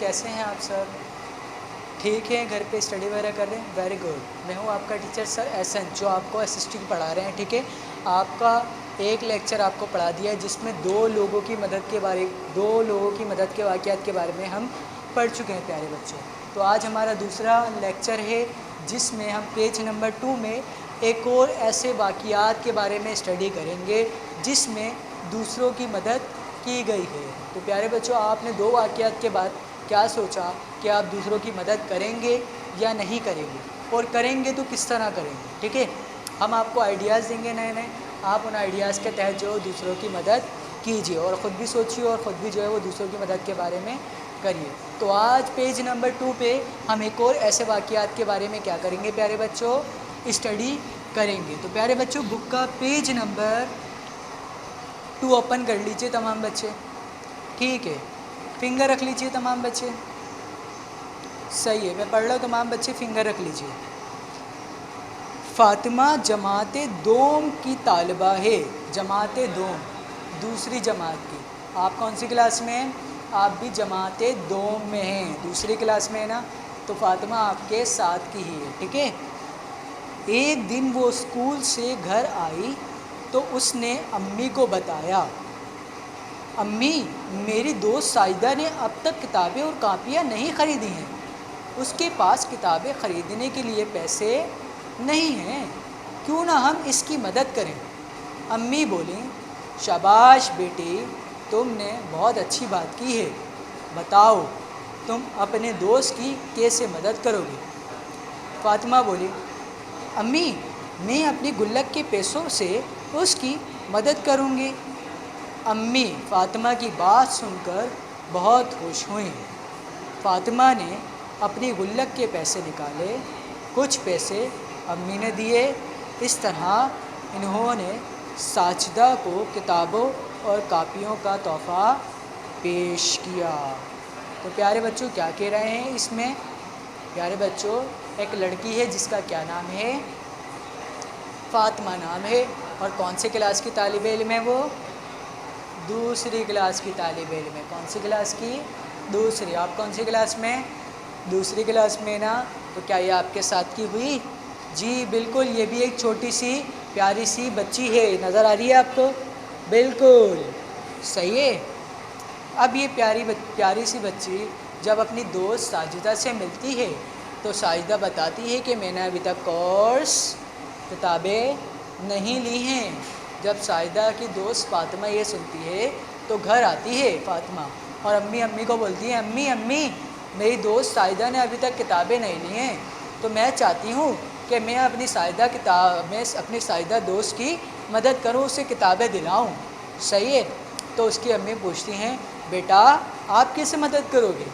कैसे हैं आप सब? ठीक है, घर पे स्टडी वगैरह कर रहे हैं? Very good. मैं हूँ आपका टीचर सर एहसन, जो आपको एसएसटी पढ़ा रहे हैं। ठीक है, आपका एक लेक्चर आपको पढ़ा दिया है जिसमें दो लोगों की मदद के वाक़यात के बारे में हम पढ़ चुके हैं प्यारे बच्चों। तो आज हमारा दूसरा लेक्चर है जिसमें हम पेज नंबर 2 में एक और ऐसे वाक़यात के बारे में स्टडी करेंगे जिसमें दूसरों की मदद की गई है। तो प्यारे बच्चों, आपने दो वाक़यात के बाद क्या सोचा कि आप दूसरों की मदद करेंगे या नहीं करेंगे, और करेंगे तो किस तरह करेंगे। ठीक है, हम आपको आइडियाज़ देंगे नए नए, आप उन आइडियाज़ के तहत जो दूसरों की मदद कीजिए और ख़ुद भी सोचिए और ख़ुद भी जो है वो दूसरों की मदद के बारे में करिए। तो आज पेज नंबर 2 पे हम एक और ऐसे वाक़यात के बारे में क्या करेंगे प्यारे बच्चों, स्टडी करेंगे। तो प्यारे बच्चों, बुक का पेज नंबर 2 ओपन कर लीजिए तमाम बच्चे। ठीक है, फिंगर रख लीजिए तमाम बच्चे। सही है, मैं पढ़ रहा हूँ, तमाम बच्चे फिंगर रख लीजिए। फ़ातिमा जमाते दोम की तालिबा है। जमाते दोम, दूसरी जमात की। आप कौन सी क्लास में हैं? आप भी जमाते दोम में हैं, दूसरी क्लास में है ना। तो फ़ातिमा आपके साथ की ही है। ठीक है, एक दिन वो स्कूल से घर आई तो उसने अम्मी को बताया, अम्मी, मेरी दोस्त साजिदा ने अब तक किताबें और कापियाँ नहीं ख़रीदी हैं। उसके पास किताबें ख़रीदने के लिए पैसे नहीं हैं, क्यों ना हम इसकी मदद करें। अम्मी बोली, शाबाश बेटी, तुमने बहुत अच्छी बात की है। बताओ तुम अपने दोस्त की कैसे मदद करोगे। फ़ातिमा बोली, अम्मी, मैं अपनी गुल्लक के पैसों से उसकी मदद करूँगी। अम्मी फ़ातिमा की बात सुनकर बहुत खुश हुई। फ़ातिमा ने अपनी गुल्लक के पैसे निकाले, कुछ पैसे अम्मी ने दिए। इस तरह इन्होंने साजिदा को किताबों और कापियों का तोहफ़ा पेश किया। तो प्यारे बच्चों, क्या कह रहे हैं इसमें? प्यारे बच्चों, एक लड़की है जिसका क्या नाम है? फ़ातिमा नाम है। और कौन से क्लास की तालिब इल्म है वो? दूसरी क्लास की तालिब इल्म है। कौन सी क्लास की? दूसरी। आप कौन सी क्लास में? दूसरी क्लास में ना। तो क्या ये आपके साथ की हुई? जी बिल्कुल, ये भी एक छोटी सी प्यारी सी बच्ची है। नज़र आ रही है आपको? बिल्कुल सही है। अब ये प्यारी सी बच्ची जब अपनी दोस्त साजिदा से मिलती है तो साजिदा बताती है कि मैंने अभी तक कोर्स किताबें नहीं ली हैं। जब साजिदा की दोस्त फ़ातिमा ये सुनती है तो घर आती है फ़ातिमा और अम्मी को बोलती है, अम्मी, मेरी दोस्त साजिदा ने अभी तक किताबें नहीं ली हैं, तो मैं चाहती हूँ कि मैं अपनी साजिदा दोस्त की मदद करूँ, उसे किताबें दिलाऊँ। सही है। तो उसकी अम्मी पूछती हैं, बेटा आप कैसे मदद करोगे?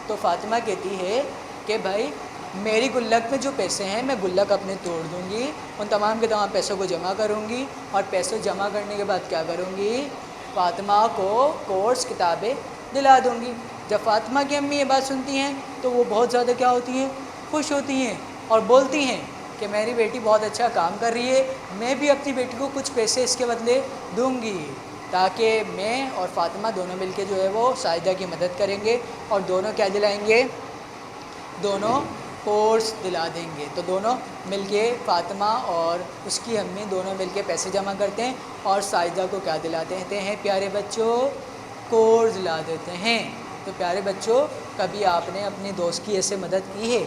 तो फ़ातिमा कहती है कि भाई, मेरी गुल्लक में जो पैसे हैं मैं गुल्लक अपने तोड़ दूँगी, उन तमाम के तमाम पैसों को जमा करूँगी और पैसे जमा करने के बाद क्या करूँगी? फ़ातिमा को कोर्स किताबें दिला दूँगी। जब फ़ातिमा की अम्मी ये बात सुनती हैं तो वो बहुत ज़्यादा क्या होती हैं? खुश होती हैं और बोलती हैं कि मेरी बेटी बहुत अच्छा काम कर रही है, मैं भी अपनी बेटी को कुछ पैसे इसके बदले दूँगी, ताकि मैं और फ़ातिमा दोनों मिलके जो है वो साजिदा की मदद करेंगे और दोनों क्या दिलाएंगे? दोनों कोर्स दिला देंगे। तो दोनों मिलके, फ़ातिमा और उसकी अम्मी दोनों मिलके पैसे जमा करते हैं और साजिदा को क्या दिला देते हैं प्यारे बच्चों? कोर्स दिला देते हैं। तो प्यारे बच्चों, कभी आपने अपने दोस्त की ऐसे मदद की है?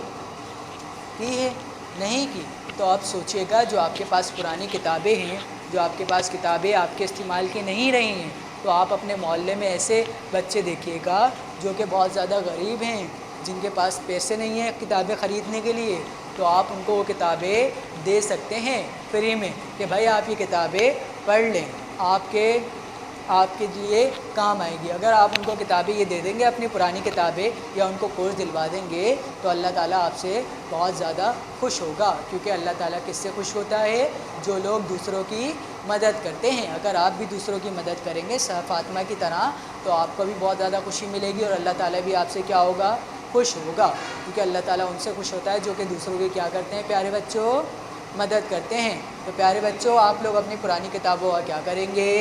नहीं की? तो आप सोचिएगा, जो आपके पास पुरानी किताबें हैं, जो आपके पास किताबें आपके इस्तेमाल की नहीं रही हैं, तो आप अपने मोहल्ले में ऐसे बच्चे देखिएगा जो कि बहुत ज़्यादा गरीब हैं, जिनके पास पैसे नहीं हैं किताबें ख़रीदने के लिए, तो आप उनको वो किताबें दे सकते हैं फ्री में कि भाई आप ये किताबें पढ़ लें, आपके लिए काम आएगी। अगर आप उनको किताबें ये दे देंगे, अपनी पुरानी किताबें, या उनको कोर्स दिलवा देंगे, तो अल्लाह ताला आपसे बहुत ज़्यादा खुश होगा, क्योंकि अल्लाह ताला किससे खुश होता है? जो लोग दूसरों की मदद करते हैं। अगर आप भी दूसरों की मदद करेंगे फ़ातिमा की तरह, तो आपको भी बहुत ज़्यादा खुशी मिलेगी और अल्लाह ताला भी आपसे क्या होगा? खुश होगा, क्योंकि अल्लाह ताला उनसे खुश होता है जो कि दूसरों की क्या करते हैं प्यारे बच्चों? मदद करते हैं। तो प्यारे बच्चों, आप लोग अपनी पुरानी किताबों का क्या करेंगे?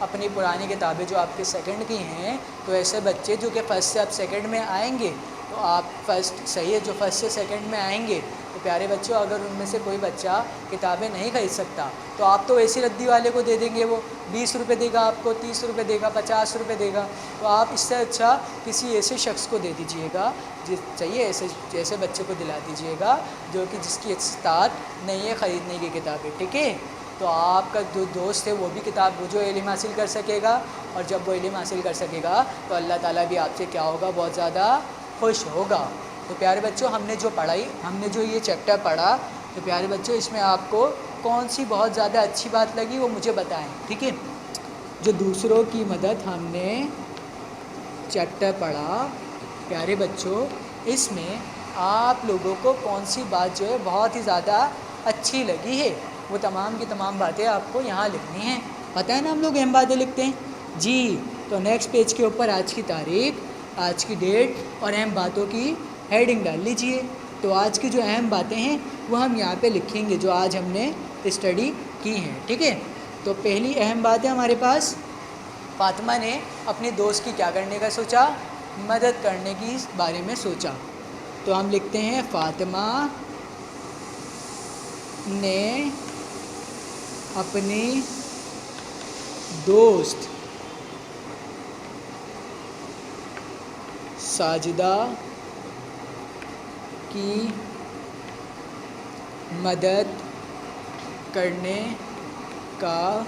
اپنی پرانی کتابیں جو آپ کے سیکنڈ کی ہیں، تو ایسے بچے جو کہ فرسٹ سے آپ سیکنڈ میں آئیں گے، تو آپ فرسٹ صحیح ہے، جو فرسٹ سے سیکنڈ میں آئیں گے تو پیارے بچوں اگر ان میں سے کوئی بچہ کتابیں نہیں خرید سکتا تو آپ تو ایسی ردی والے کو دے دیں گے، وہ 20 روپے دے گا آپ کو، 30 روپے دے گا، 50 روپے دے گا، تو آپ اس سے اچھا کسی ایسے شخص کو دے دیجئے گا، چاہیے ایسے بچے کو دلا دیجئے گا جو کہ جس کی استطاعت نہیں ہے خریدنے کی کتابیں، ٹھیک ہے؟ تو آپ کا جو دوست ہے وہ بھی کتاب جو علم حاصل کر سکے گا، اور جب وہ علم حاصل کر سکے گا تو اللہ تعالیٰ بھی آپ سے کیا ہوگا، بہت زیادہ خوش ہوگا۔ تو پیارے بچوں ہم نے جو یہ چیپٹر پڑھا، تو پیارے بچوں اس میں آپ کو کون سی بہت زیادہ اچھی بات لگی وہ مجھے بتائیں، ٹھیک ہے؟ جو دوسروں کی مدد ہم نے چیپٹر پڑھا پیارے بچوں، اس میں آپ لوگوں کو کون سی بات جو ہے بہت ہی زیادہ اچھی لگی ہے، وہ تمام کی تمام باتیں آپ کو یہاں لکھنی ہیں۔ پتہ ہے نا ہم لوگ اہم باتیں لکھتے ہیں جی، تو نیکسٹ پیج کے اوپر آج کی تاریخ، آج کی ڈیٹ اور اہم باتوں کی ہیڈنگ ڈال لیجئے۔ تو آج کی جو اہم باتیں ہیں وہ ہم یہاں پہ لکھیں گے جو آج ہم نے اسٹڈی کی ہیں، ٹھیک ہے؟ تو پہلی اہم بات ہے ہمارے پاس، فاطمہ نے اپنے دوست کی کیا کرنے کا سوچا، مدد کرنے کی بارے میں سوچا۔ تو ہم لکھتے ہیں فاطمہ نے اپنی دوست ساجدہ کی مدد کرنے کا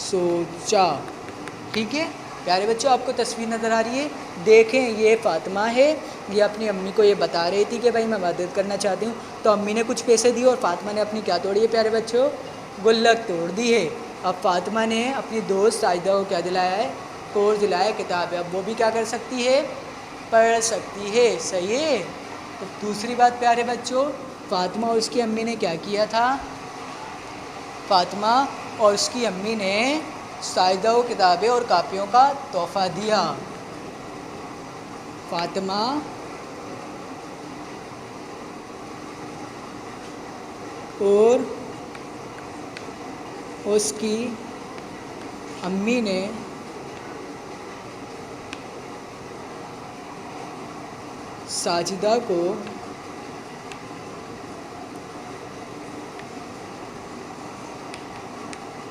سوچا، ٹھیک ہے؟ پیارے بچوں آپ کو تصویر نظر آ رہی ہے، دیکھیں یہ فاطمہ ہے، یہ اپنی امی کو یہ بتا رہی تھی کہ بھائی میں مدد کرنا چاہتی ہوں، تو امی نے کچھ پیسے دیے اور فاطمہ نے اپنی کیا توڑی ہے پیارے بچوں، گلک توڑ دی ہے۔ اب فاطمہ نے اپنی دوست ساجدہ کو کیا دلایا ہے، کورس دلایا ہے، کتاب ہے، اب وہ بھی کیا کر سکتی ہے، پڑھ سکتی ہے، صحیح ہے؟ تو دوسری بات پیارے بچوں، فاطمہ اور اس کی امی نے کیا کیا تھا، فاطمہ اور اس کی امی نے ساجدہ کو کتابیں اور کاپیوں کا تحفہ دیا۔ فاطمہ اور اس کی امی نے ساجدہ کو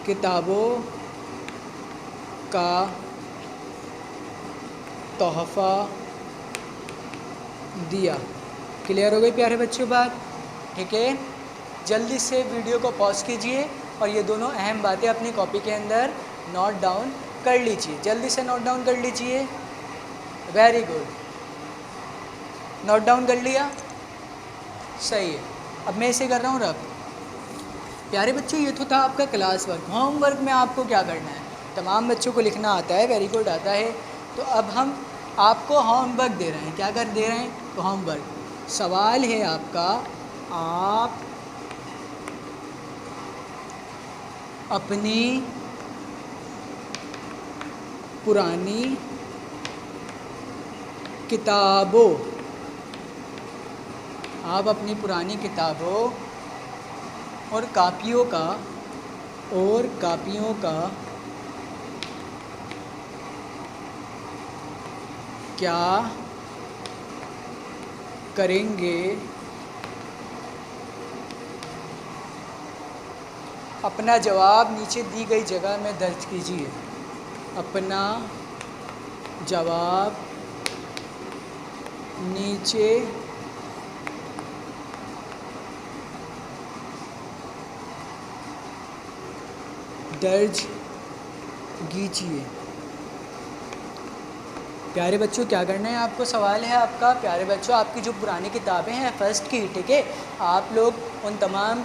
کتابوں کا تحفہ دیا۔ کلیئر ہو گئی پیارے بچوں بات، ٹھیک ہے؟ جلدی سے ویڈیو کو پاز کیجئے اور یہ دونوں اہم باتیں اپنی کاپی کے اندر نوٹ ڈاؤن کر لیجئے، جلدی سے نوٹ ڈاؤن کر لیجئے، ویری گڈ، نوٹ ڈاؤن کر لیا، صحیح ہے۔ اب میں اسے کر رہا ہوں رب۔ پیارے بچوں یہ تو تھا آپ کا کلاس ورک، ہوم ورک میں آپ کو کیا کرنا ہے، تمام بچوں کو لکھنا آتا ہے، ویری گڈ آتا ہے۔ تو اب ہم آپ کو ہوم ورک دے رہے ہیں، کیا کر دے رہے ہیں، تو ہوم ورک سوال ہے آپ کا، آپ اپنی پرانی کتابوں اور کاپیوں کا کیا کریں گے، اپنا جواب نیچے دی گئی جگہ میں درج کیجیے، اپنا جواب نیچے درج کیجیے۔ پیارے بچوں کیا کرنا ہے آپ کو، سوال ہے آپ کا، پیارے بچوں آپ کی جو پرانی کتابیں ہیں فرسٹ کی، ٹھیک ہے، آپ لوگ ان تمام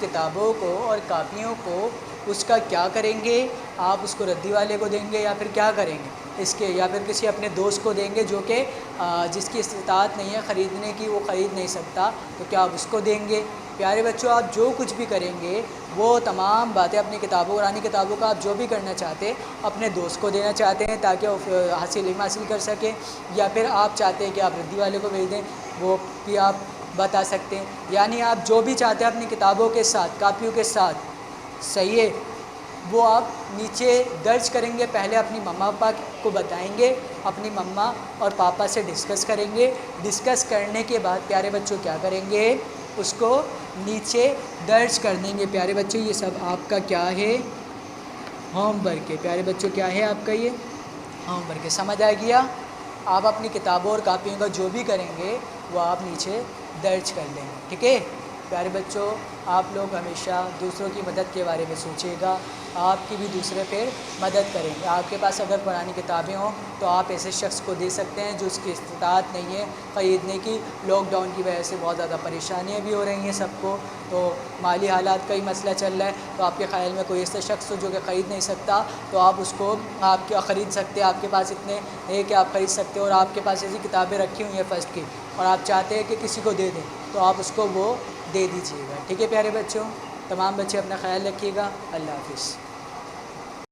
کتابوں کو اور کاپیوں کو اس کا کیا کریں گے، آپ اس کو ردی والے کو دیں گے یا پھر کیا کریں گے اس کے، یا پھر کسی اپنے دوست کو دیں گے جو کہ جس کی استطاعت نہیں ہے خریدنے کی، وہ خرید نہیں سکتا، تو کیا آپ اس کو دیں گے۔ پیارے بچوں آپ جو کچھ بھی کریں گے وہ تمام باتیں اپنی پرانی کتابوں کا آپ جو بھی کرنا چاہتے ہیں اپنے دوست کو دینا چاہتے ہیں تاکہ وہ علم حاصل کر سکیں، یا پھر آپ چاہتے ہیں کہ آپ ردی والے کو بھیج دیں، وہ بھی آپ بتا سکتے ہیں، یعنی آپ جو بھی چاہتے ہیں اپنی کتابوں کے ساتھ، کاپیوں کے ساتھ، صحیح ہے، وہ آپ نیچے درج کریں گے. پہلے اپنی مما پاپا کو بتائیں گے, اپنی مما اور پاپا سے ڈسکس کریں گے. ڈسکس کرنے کے بعد پیارے بچوں کیا کریں گے, اس کو نیچے درج کر دیں گے. پیارے بچوں یہ سب آپ کا کیا ہے, ہوم ورک ہے. پیارے بچوں کیا ہے آپ کا یہ ہوم ورک ہے. سمجھ آ گیا؟ آپ اپنی کتابوں اور کاپیوں کا جو بھی کریں گے وہ آپ نیچے درج کر لیں گے. ٹھیک ہے پیارے بچوں, آپ لوگ ہمیشہ دوسروں کی مدد کے بارے میں سوچیے گا, آپ کی بھی دوسرے پہ مدد کریں گے. آپ کے پاس اگر پرانی کتابیں ہوں تو آپ ایسے شخص کو دے سکتے ہیں جو اس کی استطاعت نہیں ہے خریدنے کی. لاک ڈاؤن کی وجہ سے بہت زیادہ پریشانیاں بھی ہو رہی ہیں سب کو, تو مالی حالات کا ہی مسئلہ چل رہا ہے. تو آپ کے خیال میں کوئی ایسا شخص ہو جو کہ خرید نہیں سکتا, تو آپ اس کو آپ کیا خرید سکتے ہیں. آپ کے پاس اتنے ہے کہ آپ خرید سکتے ہو, اور آپ کے پاس ایسی کتابیں رکھی ہوئی ہیں فرسٹ کی, اور آپ چاہتے ہیں کہ کسی کو دے دیں, تو آپ اس کو وہ دے دیجیے گا. ٹھیک ہے پیارے بچوں, تمام بچے اپنا خیال رکھیے گا. اللہ حافظ.